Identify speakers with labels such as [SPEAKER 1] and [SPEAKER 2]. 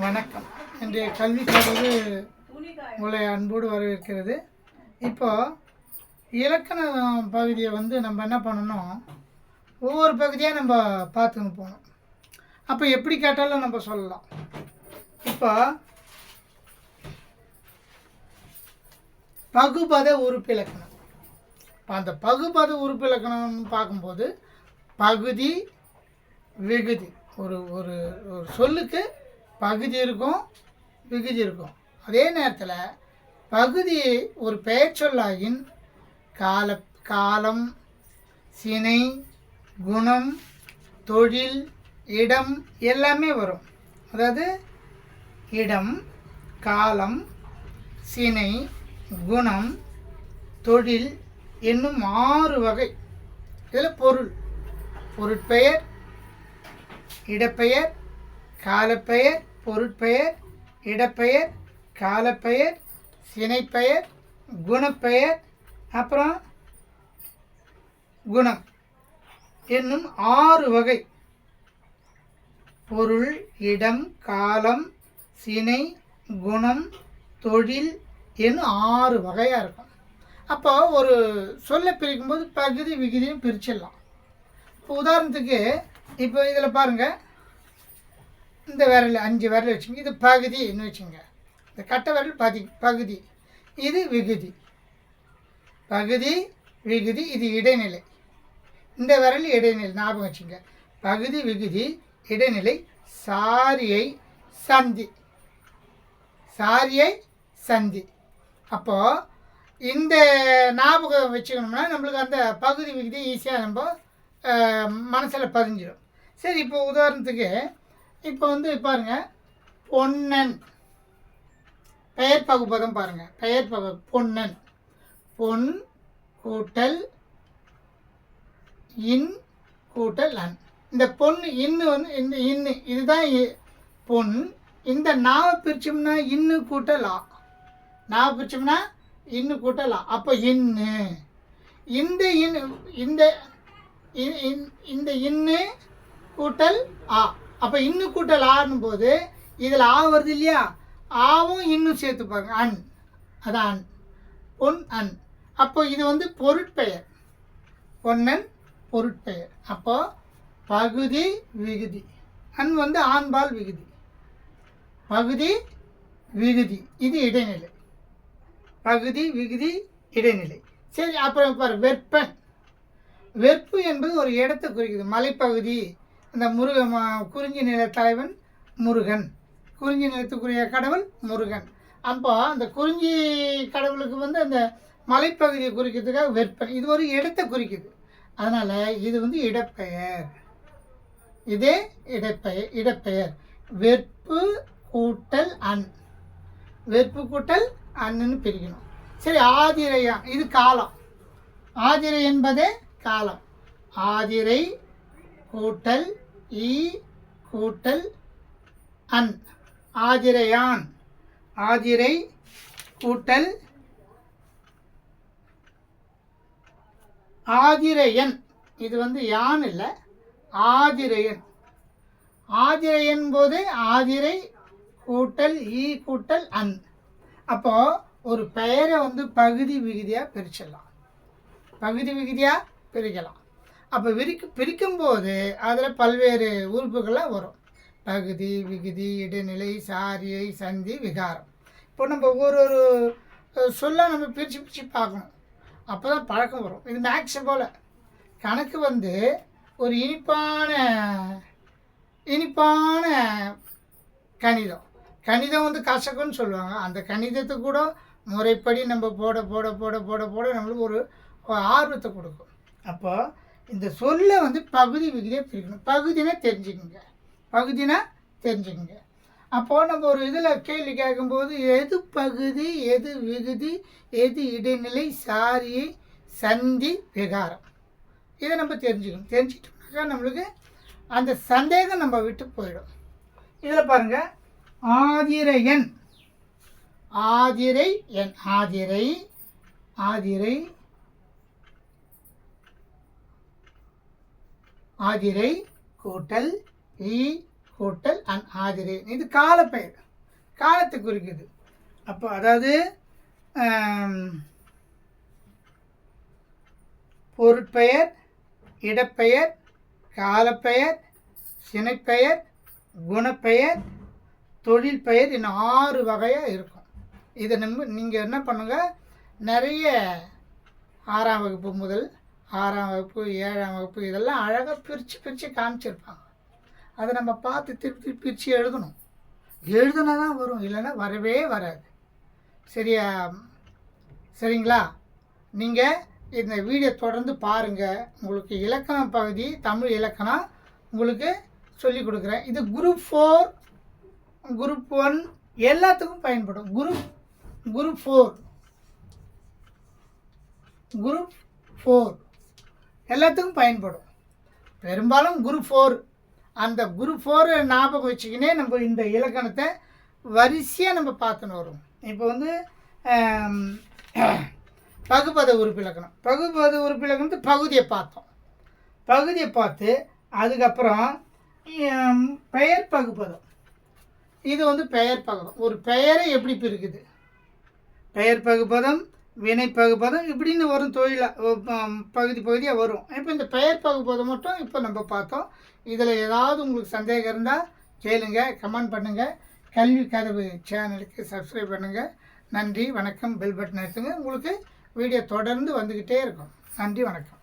[SPEAKER 1] வணக்கம். இன்றைய கல்வி கதவு உங்களை அன்போடு வரவேற்கிறது. இப்போ இலக்கண பகுதியை நம்ம என்ன பண்ணணும், ஒவ்வொரு பகுதியாக நம்ம பார்த்துன்னு போகணும். அப்போ எப்படி கேட்டாலும் நம்ம சொல்லலாம். இப்போ பகுபத உறுப்பிலக்கணம். இப்போ அந்த பகுபத உறுப்பிலக்கணம்னு பார்க்கும்போது பகுதி விகுதி, ஒரு ஒரு ஒரு சொல்லுக்கு பகுதி இருக்கும், விகுதி இருக்கும். அதே நேரத்தில் பகுதி ஒரு பெயர் சொல்லாகின் காலம், சினை, குணம், தொழில், இடம் எல்லாமே வரும். அதாவது இடம், காலம், சினை, குணம், தொழில் என்னும் 6 வகை. இதில் பொருட்பெயர், இடப்பெயர், காலப்பெயர், பொருட்பெயர், இடப்பெயர், காலப்பெயர், சினைப்பெயர், குணப்பெயர், அப்புறம் குணம் என்னும் 6 வகை. பொருள், இடம், காலம், சினை, குணம், தொழில் என்னும் 6 வகையாக இருக்கும். அப்போ ஒரு சொல்லை பிரிக்கும்போது பகுதி விகுதியும் பிரிச்சிடலாம். இப்போ உதாரணத்துக்கு இப்போ இதில் பாருங்கள், இந்த விரல் 5 விரல் வச்சுங்க, இது பகுதின்னு வச்சுங்க. இந்த கட்டை விரல் பகுதி, இது விகுதி. பகுதி விகுதி, இது இடைநிலை. இந்த விரல் இடைநிலை, ஞாபகம் வச்சுங்க. பகுதி விகுதி இடைநிலை. சாரியை சந்தி, சாரியை சந்தி. அப்போது இந்த ஞாபகம் வச்சுக்கணும்னா நம்மளுக்கு அந்த பகுதி விகுதி ஈஸியாக நம்ம மனசில் பதிஞ்சிடும். சரி, இப்போ உதாரணத்துக்கு இப்போ பாருங்கள், பொன்னன் பெயர் பகுபதம் பாருங்கள். பெயர் பொன்னன், பொன் கூட்டல் இன் கூட்டல் அன். இந்த பொன் இன்னு இந்த இன்னு இதுதான் பொன். இந்த நாவை பிரிச்சோம்னா இன்னு கூட்டல் ஆ, நாவை பிரிச்சோம்னா இன்னு கூட்டல் ஆ. அப்போ இன்னு, இந்த இந்த இன்னு கூட்டல் ஆ. அப்போ இன்னு கூட்டல் ஆனும் போது இதில் ஆ வருது இல்லையா, ஆவும் இன்னும் சேர்த்து பாருங்க, அன். அதான் அன், பொன் அன். அப்போ இது பொருட்பெயர், பொன்னன் பொருட்பெயர். அப்போ பகுதி விகுதி. அன் ஆண்பால் விகுதி. பகுதி விகுதி, இது இடைநிலை. பகுதி விகுதி இடைநிலை. சரி, அப்புறம் பாரு, வெற்பன். வெற்பு என்பது ஒரு இடத்தை குறிக்குது. மலைப்பகுதி. அந்த குறிஞ்சி நில தலைவன் முருகன், குறிஞ்சி நிலத்துக்குரிய கடவுள் முருகன். அப்போ அந்த குறிஞ்சி கடவுளுக்கு அந்த மலைப்பகுதியை குறிக்கிறதுக்காக வெற்பன். இது ஒரு இடத்தை குறிக்குது. அதனால் இது இடப்பெயர். இதே இடப்பெயர். வெற்பு கூட்டல் அன், வெற்பு கூட்டல் அன்னு பிரிக்கணும். சரி, ஆதிரையா, இது காலம். ஆதிரை என்பதே காலம். ஆதிரை கூட்டல் ஈ கூட்டல் அன், ஆதிரையான். ஆதிரை கூட்டல் ஆதிரையன். இது யான் இல்லை, ஆதிரையன். ஆதிரையன் போது ஆதிரை கூட்டல் ஈ கூட்டல் அன். அப்போது ஒரு பெயரை பகுதி விகுதியாக பிரிச்சிடலாம், பகுதி விகுதியாக பிரிக்கலாம். அப்போ பிரிக்கும்போது அதில் பல்வேறு உறுப்புகளாக வரும். பகுதி விகுதி இடைநிலை சாரியை சந்தி விகாரம். இப்போ நம்ம ஒரு சொல்ல நம்ம பிரித்து பார்க்கணும். அப்போ தான் பழக்கம் வரும். இது மேக்ஸை போல். கணக்கு ஒரு இனிப்பான கணிதம். கணிதம் கசக்குன்னு சொல்லுவாங்க. அந்த கணிதத்தை கூட முறைப்படி நம்ம போட போட போட போட போட நம்மளுக்கு ஒரு ஆர்வத்தை கொடுக்கும். அப்போ இந்த சொல்லை பகுதி விகுதியை பிரிக்கணும். பகுதினா தெரிஞ்சுக்கோங்க, பகுதினா தெரிஞ்சுக்கோங்க. அப்போது நம்ம ஒரு இதில் கேள்வி கேட்கும்போது எது பகுதி, எது விகுதி, எது இடைநிலை, சாரியை சந்தி விகாரம், இதை நம்ம தெரிஞ்சுக்கணும். தெரிஞ்சுக்கிட்டோம்னாக்கா நம்மளுக்கு அந்த சந்தேகம் நம்ம விட்டு போயிடும். இதில் பாருங்கள், ஆதிரையன், ஆதிரை என், ஆதிரை ஆதிரை ஆதிரை கூட்டல் ஈ கூட்டல் அன் ஆதிரேன். இது காலப்பெயர், காலத்தை குறிக்குது. அப்போ அதாவது பொருட்பெயர், இடப்பெயர், காலப்பெயர், சினைப்பெயர், குணப்பெயர், தொழில் பெயர் இன்னும் 6 வகையாக இருக்கும். இதை நீங்கள் என்ன பண்ணுங்கள், நிறைய 6ஆம் வகுப்பு முதல் 6ஆம் வகுப்பு 7ஆம் வகுப்பு இதெல்லாம் அழகாக பிரித்து காமிச்சிருப்பாங்க. அதை நம்ம பார்த்து திருப்பி பிரித்து எழுதணும். எழுதுனா தான் வரும், இல்லைன்னா வரவே வராது. சரிங்களா? நீங்கள் இந்த வீடியோ தொடர்ந்து பாருங்கள். உங்களுக்கு இலக்கணம் பகுதி, தமிழ் இலக்கணம் உங்களுக்கு சொல்லிக் கொடுக்குறேன். இது குரூப் 4, குரூப் 1 எல்லாத்துக்கும் பயன்படும். குரூப் 4 எல்லாத்துக்கும் பயன்படும். பெரும்பாலும் குரூப் 4, அந்த குரூப் 4 ஞாபகம் வச்சுக்கினே நம்ம இந்த இலக்கணத்தை வரிசையாக நம்ம பார்த்துன்னு வரும். இப்போ வந்து பகுபத உறுப்பிலக்கணம். பகுபத உறுப்பிலக்கணத்து பகுதியை பார்த்தோம். பகுதியை பார்த்து அதுக்கப்புறம் பெயர் பகுப்பதம். இது வந்து பெயர் பகுப்பதம். ஒரு பெயரை எப்படி பிரிக்குது, பெயர் பகுப்பதம், வினை பகுப்பதம் இப்படின்னு வரும். பகுதியாக வரும். இப்போ இந்த பெயர் பகுப்பதம் மட்டும் இப்போ நம்ம பார்த்தோம். இதில் ஏதாவது உங்களுக்கு சந்தேகம் இருந்தால் கேளுங்க, கமெண்ட் பண்ணுங்கள். கல்வி கதவு சேனலுக்கு சப்ஸ்கிரைப் பண்ணுங்கள். நன்றி, வணக்கம். பெல் பட்டன் எடுத்துங்க. உங்களுக்கு வீடியோ தொடர்ந்து வந்துக்கிட்டே இருக்கும். நன்றி, வணக்கம்.